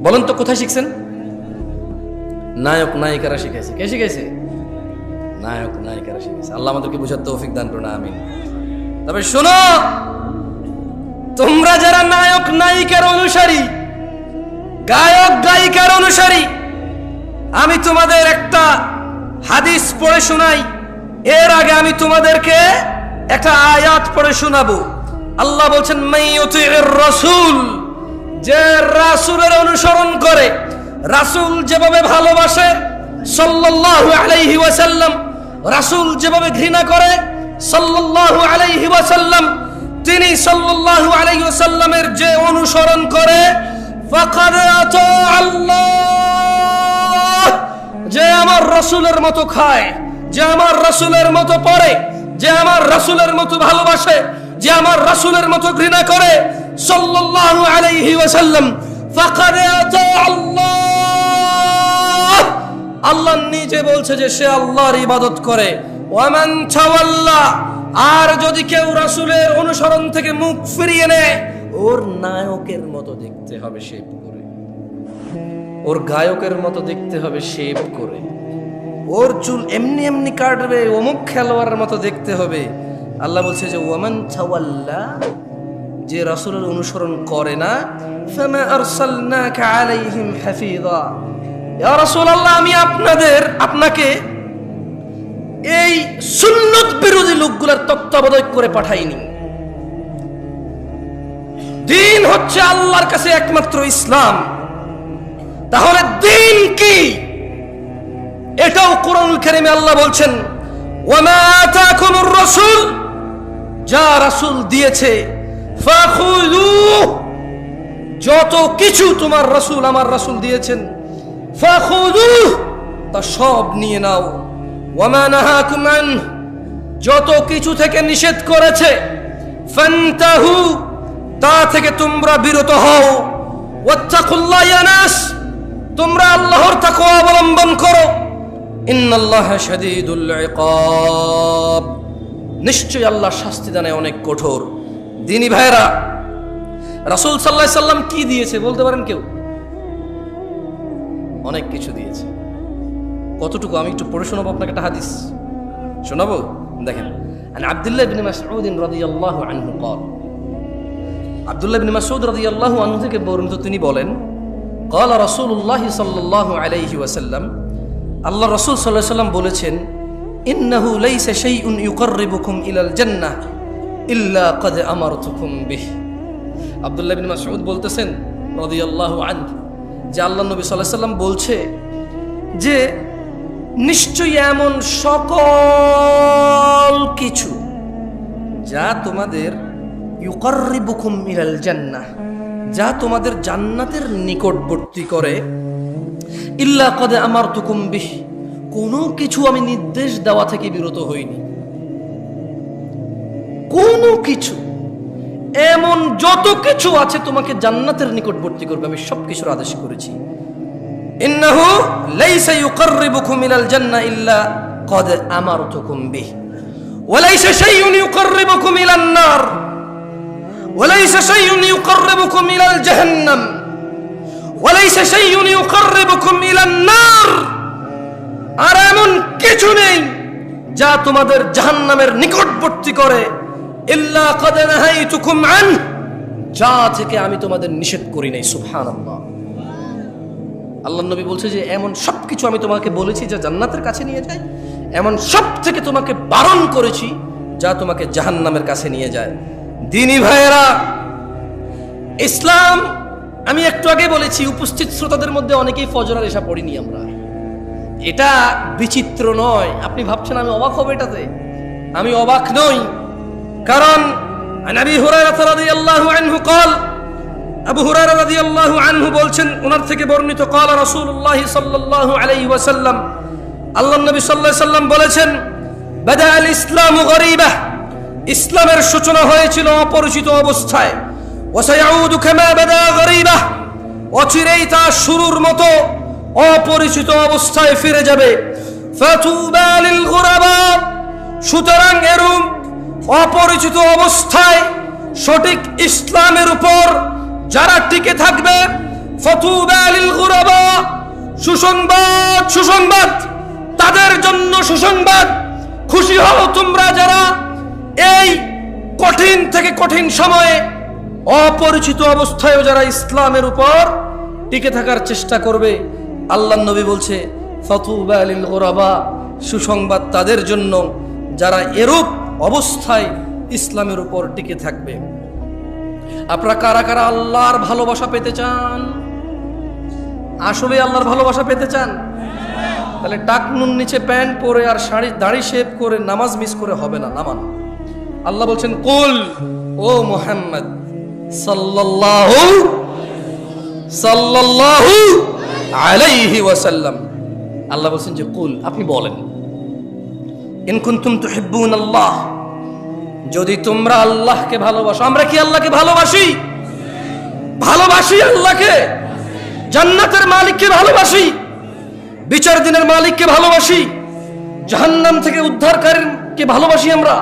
বলেন তো কোথায় শিখছেন? নায়ক নায়িকারা শিখাইছে। কে শিখাইছে? নায়ক নায়িকারা শিখাইছে। আল্লাহ আমাদেরকে বুঝার তৌফিক দান করুন, আমিন। তবে শোনো, তোমরা যারা নায়ক নায়িকার অনুসারী, গায়ক গায়িকার অনুসারী, আমি তোমাদের একটা হাদিস পড়ে শোনাই, এর আগে আমি তোমাদেরকে একটা আয়াত পড়ে শোনাবো। আল্লাহ বলছেন মাইয়ুতির রাসূল, যে রাসূলের অনুসরণ করে, রাসূল যেভাবে ভালোবাসে সাল্লাল্লাহু আলাইহি ওয়াসাল্লাম, রাসূল যেভাবে ঘৃণা করে সাল্লাল্লাহু আলাইহি ওয়াসাল্লাম, তিনি সাল্লাল্লাহু আলাইহি ওয়াসাল্লামের যে অনুসরণ করে, ফাকাদ আতা আল্লাহ, যে আমার রাসূলের মতো খায়, যে আমার রাসূলের মতো পড়ে, যে আমার রাসূলের মতো ভালোবাসে, যে আমার রাসূলের মতো ঘৃণা করে সাল্লাল্লাহু আলাইহি ওয়াসাল্লাম, ফাকাদ আতা আল্লাহ, আল্লাহ নিজে বলছে যে সে আল্লাহর ইবাদত করে। ওয়ামান তাওয়াল্লা, আর যদি কেউ রাসূলের অনুসরণ থেকে মুখ ফিরিয়ে নেয়, ওর নায়কের মতো দেখতে হবে শেভ করে, ওর গায়কের মতো দেখতে হবে শেভ করে, ওর চুল এমনি এমনি কাটবে, অমুক খেলোয়াড়ের মতো দেখতে হবে। আল্লাহ বলছে যে ওয়ামান তাওয়াল্লা, যে রাসূলের অনুসরণ করে না, ফামা আরসালনাকা আলাইহিম হাফিযা, ইয়া রাসূলুল্লাহ আমি আপনাকে এই সুন্নত বিরোধী লোকগুলোর তত্ত্বাবধায়ক করে পাঠাইনি। দিন হচ্ছে আল্লাহর কাছে একমাত্র ইসলাম। তাহলে দিন কি? এটাও কোরআনুল কারীমে আল্লাহ বলছেন, ওয়ামা আতাকুমুর রাসূল, যা রাসূল দিয়েছে, ফাখুযুহু, যত কিছু তোমার রাসূল আমার রাসূল দিয়েছেন, ফাখুযুহু, তা সব নিয়ে নাও। ওয়ামা নাহাকুম আন, যত কিছু থেকে নিষেধ করেছে, ফান্তাহু, তা থেকে তোমরা বিরত হও। ওয়াত্তাকুল্লাহ ইয়া নাস, তোমরা আল্লাহর তাকওয়া অবলম্বন করো। ইন্নাল্লাহা শাদীদুল ইকাব, নিশ্চয়ই আল্লাহ শাস্তি দানে অনেক কঠোর। দিনী ভাইরা, রাসূল সাল্লাল্লাহু আলাইহি সাল্লাম কি দিয়েছে বলতে পারেন কেউ? অনেক কিছু দিয়েছে। কতটুকু আমি একটু পড়ে শোনাবো আপনাকে একটা হাদিস শোনাবো। দেখেন, আন আব্দুল্লাহ ইবনে মাসউদ রাদিয়াল্লাহু আনহু قال, আব্দুল্লাহ ইবনে মাসউদ রাদিয়াল্লাহু আনহু থেকে বর্ণিত, তিনি বলেন, قال রাসূলুল্লাহ সাল্লাল্লাহু আলাইহি ওয়াসাল্লাম, আল্লাহ রাসূল সাল্লাল্লাহু আলাইহি ওয়াসাল্লাম বলেছেন, ইন্নাহু লাইসা শাইউন ইউকাররিবুকুম ইলাল জান্নাহ ইল্লা ক্বাদ আমারতুকুম বিহি। আব্দুল্লাহ ইবনে মাসউদ বলতেছেন রাদিয়াল্লাহু আনহু যে আল্লাহ নবী সাল্লাল্লাহু আলাইহি ওয়াসাল্লাম বলছে যে নিশ্চয়ই এমন সকল কিছু যা তোমাদের ইউকাররিবুকুম ইলাল জান্নাহ, যা তোমাদের জান্নাতের নিকটবর্তী করে, ইল্লা ক্বাদ আমারতুকুম বিহি, কোনো কিছু আমি নির্দেশ দেওয়া থেকে বিরত হইনি। কোনো কিছু, এমন যত কিছু আছে তোমাকে জান্নাতের নিকটবর্তী করবে, আমি সব কিছুর আদেশ করেছি। ইন্নাহু লাইসা ইউকাররিবুকুম ইলাল জান্নাহ ইল্লা ক্বাদ আমারতুকুম বিহি ওয়া লাইসা শাইউন ইউকাররিবুকুম ইলান নার ওয়া লাইসা শাইউন ইউকাররিবুকুম ইলাল জাহান্নাম ওয়া লাইসা শাইউন ইউকাররিবুকুম ইলান নার, আর এমন কিছু নেই যা তোমাদের জাহান্নামের নিকটবর্তী করে, ইল্লা ক্বাদ নাহাইতুকুম আন, যা থেকে আমি তোমাদের নিষেধ করি নাই। সুবহানাল্লাহ। আল্লাহ নবী বলছে যে এমন সব কিছু আমি তোমাকে বলেছি যা জান্নাতের কাছে নিয়ে যায়, এমন সব থেকে তোমাকে বারণ করেছি যা তোমাকে জাহান্নামের কাছে নিয়ে যায়। দিনী ভাইয়েরা, ইসলাম, আমি একটু আগে বলেছি, উপস্থিত শ্রোতাদের মধ্যে অনেকেই ফজরের এশা পড়িনি আমরা। এটা বিচিত্র নয়, আপনি ভাবছেন আমি অবাক হব এটাতে। আমি অবাক নই, কারণ আবু হুরায়রা রাদিয়াল্লাহু আনহু قال, আবু হুরায়রা রাদিয়াল্লাহু আনহু বলছেন, ওনার থেকে বর্ণিত, قال রাসূলুল্লাহ সাল্লাল্লাহু আলাইহি ওয়াসাল্লাম, আল্লাহর নবী সাল্লাল্লাহু আলাইহি ওয়াসাল্লাম বলেছেন, বাদা আল ইসলামু গরীবা, ইসলামের সূচনা হয়েছিল অপরিচিত অবস্থায়, ওয়া সায়াউদু কামা বাদা গরীবা, অচিরেই তা শুরুর মতো অপরিচিত অবস্থায় ফিরে যাবে। ফাতুবা লিল গুরাবা, সুতরাং এরূপ অপরিচিত অবস্থায় সঠিক ইসলামের উপর যারা টিকে থাকবে, ফাতুবা লিল গুরাবা, সুসংবাদ, সুসংবাদ তাদের জন্য, সুসংবাদ, খুশি হও তোমরা যারা এই কঠিন থেকে কঠিন সময়ে অপরিচিত অবস্থায় যারা ইসলামের উপর টিকে থাকার চেষ্টা করবে। আল্লাহ নবী বলছে, ফাতুবা লিল গুরাবা, সুসংবাদ তাদের জন্য যারা এরূপ অবস্থায় ইসলামের উপর টিকে থাকবে। আপনারা কারা কারা আল্লাহর ভালোবাসা পেতে চান? আসলে আল্লাহর ভালোবাসা পেতে চান? তাহলে টাকনুন নিচে প্যান্ট পরে আর দাড়ি শেভ করে নামাজ মিস করে হবে না, নামান। আল্লাহ বলছেন, কুল, ও মুহাম্মদ সাল্লাল্লাহু আলাইহি ওয়াসাল্লাম, আল্লাহ বলছেন যে কুল, আপনি বলেন, ইন কুনতুম তুহিব্বুনাল্লাহ, যদি তোমরা আল্লাহকে ভালোবাসো। আমরা কি আল্লাহকে ভালোবাসি? ভালোবাসি আল্লাহকে, জান্নাতের মালিককে ভালোবাসি, বিচার দিনের মালিককে ভালোবাসি, জাহান্নাম থেকে উদ্ধারকারীকে ভালোবাসি আমরা।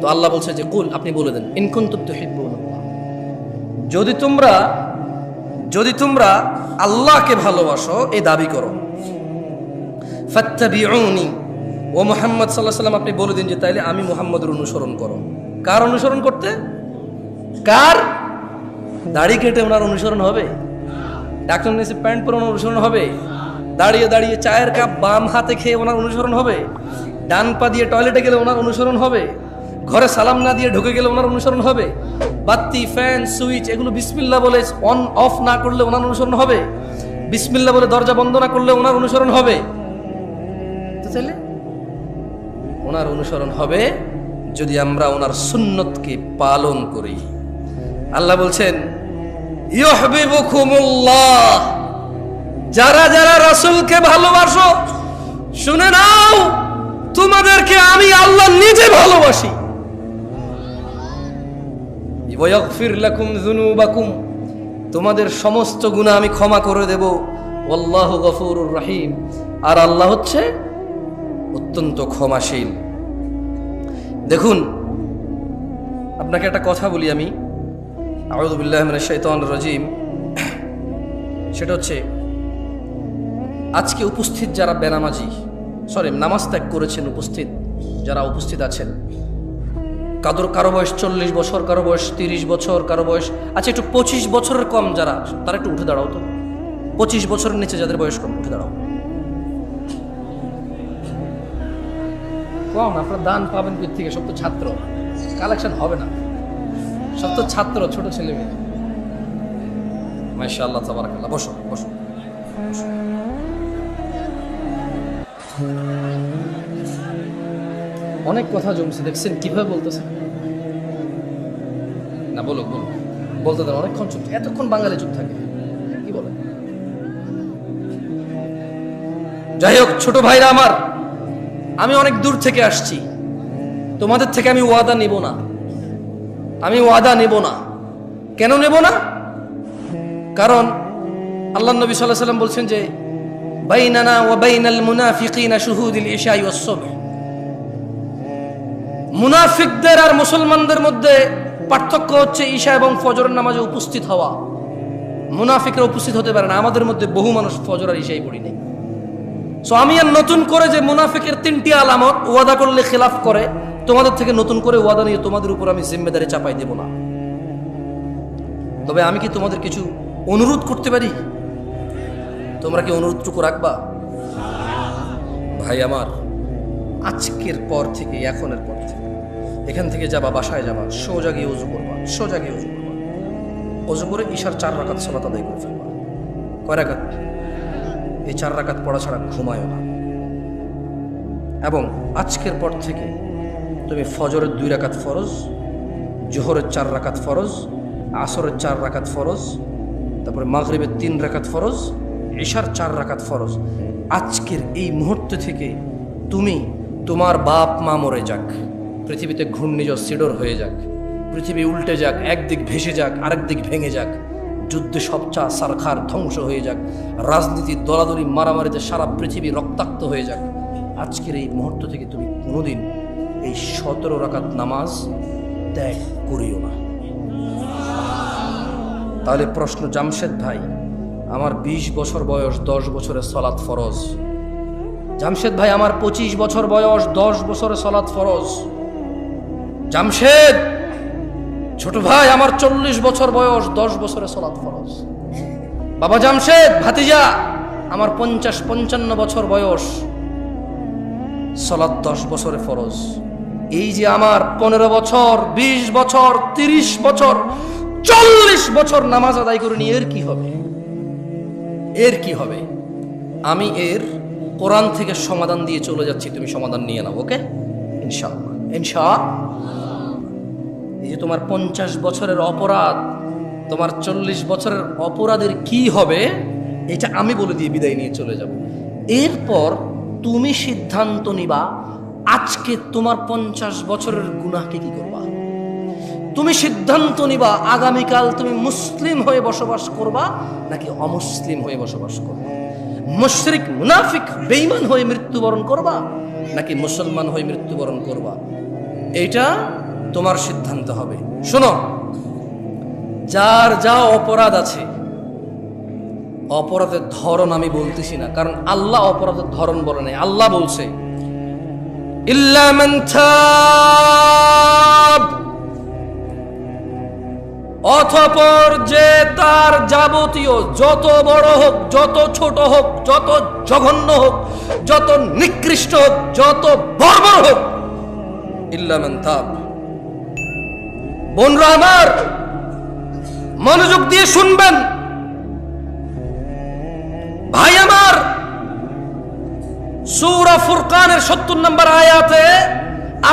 তো আল্লাহ বলছে যে কুল, আপনি বলে দেন, ইন কুনতুম তুহিব্বুনাল্লাহ, যদি তোমরা আল্লাহকে ভালোবাসো, এই দাবি করো, ফাত্তাবিউনি, ও মুহাম্মদ সাল্লাল্লাহু আলাইহি ওয়াসাল্লাম, আপনি বলে দিন যে তাইলে আমি মুহাম্মদের অনুসরণ করো। কার অনুসরণ করতে? কার? দাড়ি কেটে ওনার অনুসরণ হবে? ডাক্তার নিচে প্যান্ট পরে ওনার অনুসরণ হবে? দাঁড়িয়ে দাঁড়িয়ে চায়ের কাপ বাম হাতে খেয়ে ওনার অনুসরণ হবে? ডান পা দিয়ে টয়লেটে গেলে ওনার অনুসরণ হবে? ঘরে সালাম না দিয়ে ঢুকে গেলে ওনার অনুসরণ হবে? বাতি, ফ্যান, সুইচ এগুলো বিসমিল্লাহ বলে অন অফ না করলে ওনার অনুসরণ হবে? বিসমিল্লাহ বলে দরজা বন্ধ না করলে ওনার অনুসরণ হবে? তো তাহলে ওনার অনুসরণ হবে যদি আমরা ওনার সুন্নতকে পালন করি। আল্লাহ বলছেন ইউহিব্বুকুমুল্লাহ, যারা যারা রাসূলকে ভালোবাসো শুনে নাও, তোমাদেরকে আমি আল্লাহ নিজে ভালোবাসি। ওয়া ইয়াগফির লাকুম যুনুবাকুম, তোমাদের সমস্ত গুনাহ আমি ক্ষমা করে দেব। ওয়াল্লাহু গফুরুর রহিম, আর আল্লাহ হচ্ছে অত্যন্ত ক্ষমাশীল। দেখুন, আপনাকে একটা কথা বলি আমি, আউযু বিল্লাহি মিনাশ শাইতানির রাজীম। সেটা হচ্ছে আজকে উপস্থিত যারা বেনামাজি, নামাজ ত্যাগ করেছেন, যারা উপস্থিত আছেন, কারো বয়স 40 বছর, কারো বয়স 30 বছর, কারো বয়স আচ্ছা একটু 25 বছরের কম যারা, তারা একটু উঠে দাঁড়াও তো। 25 বছরের নিচে যাদের বয়স কম, উঠে দাঁড়াও। কম, আপনারা দান পাবেন কোথা থেকে? সব তো ছাত্র, কালেকশন হবে না, সব তো ছাত্র, ছোট ছেলে মেয়ে। মাশাআল্লাহ, তাবারাকাল্লাহ। বসো বসো। অনেক কথা জমছে, দেখছেন কিভাবে বলতেছে না? বলো বলো, বলতে দেন। অনেকক্ষণ চুপ, এতক্ষণ বাঙালি চুপ থাকে, কি বলে? যাই হোক, ছোট ভাইরা আমার, আমি অনেক দূর থেকে আসছি, তোমাদের থেকে আমি ওয়াদা নিব না। আমি ওয়াদা নেব না। কেন নেব না? কারণ আল্লাহ নবী সাল্লাল্লাহু আলাইহি ওয়াসাল্লাম বলছেন যে বাইনানা ওয়া বাইনাল মুনাফিকিনা শুহুদুল ইশাই ওয়াস সুবহ, মুনাফিকদের আর মুসলমানদের মধ্যে পার্থক্য হচ্ছে ঈশা এবং ফজরের নামাজে উপস্থিত হওয়া। মুনাফিকরা উপস্থিত হতে পারে না, আমাদের মধ্যে বহু মানুষ ফজর আর ঈশাই পড়ি নেই। সো আমি আর নতুন করে যে মুনাফিকের 3টি আলামত, ওয়াদা করলে খেলাফ করে, তোমাদের থেকে নতুন করে ওয়াদা নিয়ে তোমাদের উপর আমি জিম্মেদারি চাপাই দেব না। তবে আমি কি তোমাদের কিছু অনুরোধ করতে পারি? তোমরা কি অনুরোধটুকু রাখবা? ভাই আমার, আজকের পর থেকে, এখনের পর থেকে এখান থেকে যাবা, বাসায় যাবা, সোজা গিয়ে ওযু করবা, সোজা গিয়ে ওযু করবা। ওযু করে ঈশার 4 রাকাত সালাত আদায় করে ফেলবা। কয় রাকাত? এই 4 রাকাত পড়া ছাড়া ঘুমায়ও না। এবং আজকের পর থেকে তুমি ফজরের 2 রাকাত ফরজ, জোহরের 4 রাকাত ফরজ, আসরের 4 রাকাত ফরজ, তারপরে মাগরিবের 3 রাকাত ফরজ, ঈশার 4 রাকাত ফরজ। আজকের এই মুহূর্ত থেকে তুমি, তোমার বাপ মা মরে যাক, পৃথিবীতে ঘূর্ণিঝড় সিডর হয়ে যাক, পৃথিবী উল্টে যাক, একদিক ভেসে যাক, আরেক দিক ভেঙে যাক, যুদ্ধে সবচা সারখার ধ্বংস হয়ে যাক, রাজনীতির দলাদলি মারামারিতে সারা পৃথিবী রক্তাক্ত হয়ে যাক, আজকের এই মুহূর্ত থেকে তুমি কোনোদিন এই 17 রাকাত নামাজ ত্যাগ করিও না। তাহলে প্রশ্ন, জামশেদ ভাই, আমার 20 বছর বয়স, 10 বছরের সালাত ফরজ। জামশেদ ভাই, আমার 25 বছর বয়স, 10 বছরের সালাত ফরজ। জামশেদ ছোট ভাই, আমার 40 বছর বয়স, 10 বছরের সালাত ফরজ। বাবা জামশেদ ভাতিজা, আমার 50-55 বছর বয়স, সালাত 10 বছরে ফরজ। এই যে আমার 15 বছর, 20 বছর, 30 বছর, 40 বছর নামাজ আদায় করিনি, এর কি হবে? এর কি হবে? আমি এর কোরআন থেকে সমাধান দিয়ে চলে যাচ্ছি, তুমি সমাধান নিয়ে নাও, ওকে? ইনশাআল্লাহ, ইনশাআল্লাহ। এই যে তোমার 50 বছরের অপরাধ, তোমার 40 বছরের অপরাধের কি হবে, এটা আমি বলে দিয়ে বিদায় নিয়ে চলে যাব। এরপর তুমি সিদ্ধান্ত নিবা আজকে তোমার 50 বছরের গুনাহকে কি করবা। তুমি সিদ্ধান্ত নিবা আগামীকাল তুমি মুসলিম হয়ে বসবাস করবা নাকি অমুসলিম হয়ে বসবাস করবা, মুশরিক মুনাফিক বেঈমান হয়ে মৃত্যুবরণ করবা নাকি মুসলমান হয়ে মৃত্যুবরণ করবা। এটা তোমার সিদ্ধান্ত হবে। শোনো, যার যা অপরাধ আছে, অপরাধের ধরন আমি বলতেছি না, কারণ আল্লাহ অপরাধের ধরন বলে নাই। আল্লাহ বলছে ইল্লা মান তাব, অতঃপর যে তার যাবতীয় যত বড় হোক, যত ছোট হোক, যত জঘন্য হোক, যত নিকৃষ্ট হোক, যত বর্বর হোক, ইল্লা মান তাব, বোনরা আমার মনোযোগ দিয়ে শুনবেন, ভাই আমার, সূরা ফুরকানের ৭০ নম্বর আয়াতে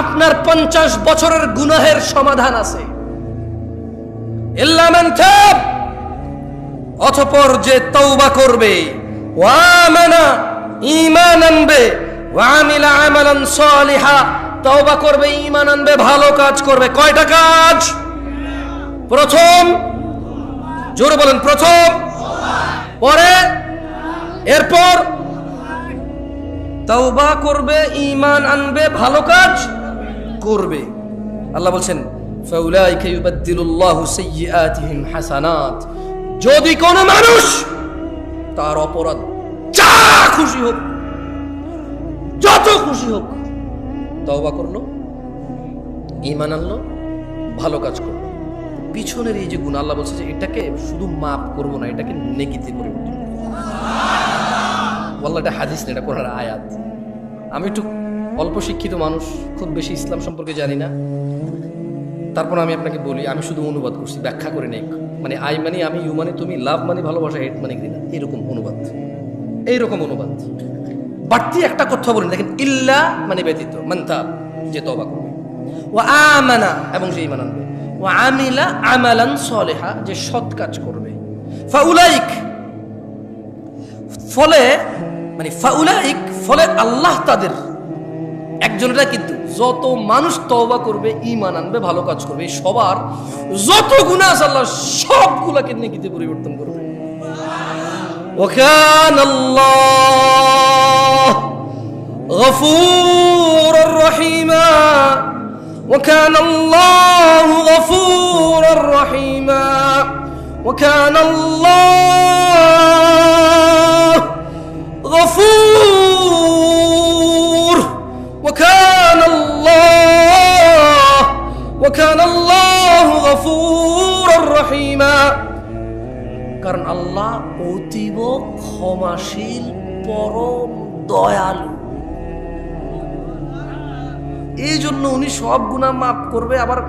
আপনার ৫০ বছরের গুনাহের সমাধান আছে। ইল্লা মান তাব, অতঃপর যে তওবা করবে, ওয়া আমানা, ঈমান আনবে, ওয়া আমিলা আমালান সালিহা, তওবা করবে, ঈমান আনবে, ভালো কাজ করবে। কয়টা কাজ? প্রথম, জোরে বলেন, প্রথম, পরে, এরপর তওবা করবে, ঈমান আনবে, ভালো কাজ করবে। আল্লাহ বলছেন ফাউলাইকা ইউবাদদিলুল্লাহু সাইয়্যাতিহিম হাসানাত, যদি কোন মানুষ তার অপরাধ যা খুশি হোক, যত খুশি হোক, তওবা করলো, ঈমান আনলো, ভালো কাজ করলো, পিছনের এই যে গুনাহ, আল্লাহ বলছে যে এটাকে শুধু মাফ করবো না, এটাকে নেকিতে পরিবর্তন করবো। আল্লাহ, এটা হাদিস না, এটা কোরআনের আয়াত। আমি একটু অল্প শিক্ষিত মানুষ, খুব বেশি ইসলাম সম্পর্কে জানি না, তারপর আমি আপনাকে বলি, আমি শুধু অনুবাদ করছি, ব্যাখ্যা করে নেই। মানে আই মানে আমি, ইউ মানে তুমি, লাভ মানে ভালোবাসা, হেট মানে ঘৃণা, এরকম অনুবাদ, এইরকম অনুবাদ। বাড়তি একটা কথা বলেন, দেখেন, ইল্লা মানে ব্যতীত, মানতা যে তওবা করবে, ওয়া আমানা এবং যে ঈমান আনবে, ওয়া আমিলা আমালান সালিহা যে সৎ কাজ করবে, ফাউলাইক ফলে মানে ফাউলাইক ফলে আল্লাহ তাদের, একজনেরা কিন্তু যত মানুষ তওবা করবে, ঈমান আনবে, ভালো কাজ করবে, সবার যত গুনাহ আছে আল্লাহ সবগুলোকে নেকিতে পরিবর্তন করবে। ওয়া কানাল্লাহু গফুরুর রহিমা, ওয়া কানাল্লাহু গফুরুর রহিমা, ওয়া কানাল্লাহু গফুর, ওয়া কানাল্লাহু গফুরুর রহিমা। কারণ আল্লাহ অতীব ক্ষমাশীল, পরম দয়ালু, এই জন্য উনি সব গুনাহ মাফ করবে, আবার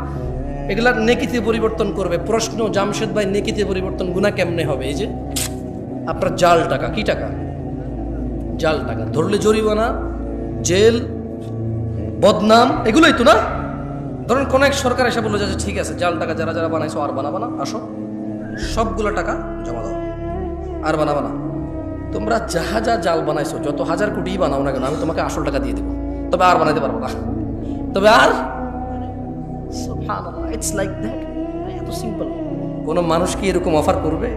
এগুলা নেকিতে পরিবর্তন করবে। প্রশ্ন, জামশেদ ভাই, নেকিতে পরিবর্তন গুনাহ কেমনে হবে? এই যে আপনার জাল টাকা, কি টাকা? জাল টাকা, ধরলে জরিমানা, জেল, বদনাম, এগুলোই তো না? ধরুন কোন এক সরকার এসে বললো যে ঠিক আছে, জাল টাকা যারা যারা বানাইছো আর বানাবা না, আসো সবগুলো টাকা জমা দাও, আর বানাবা না। তোমরা যাহা যা জাল বানাইছো, যত হাজার কোটি বানাও না কেন, আমি তোমাকে আসল টাকা দিয়ে দেবো, তবে আর বানাইতে পারবো না, তবে আর। সুবহানাল্লাহ, ইটস লাইক দ্যাট, এত সিম্পল। কোন মানুষ কি এরকম অফার করবে?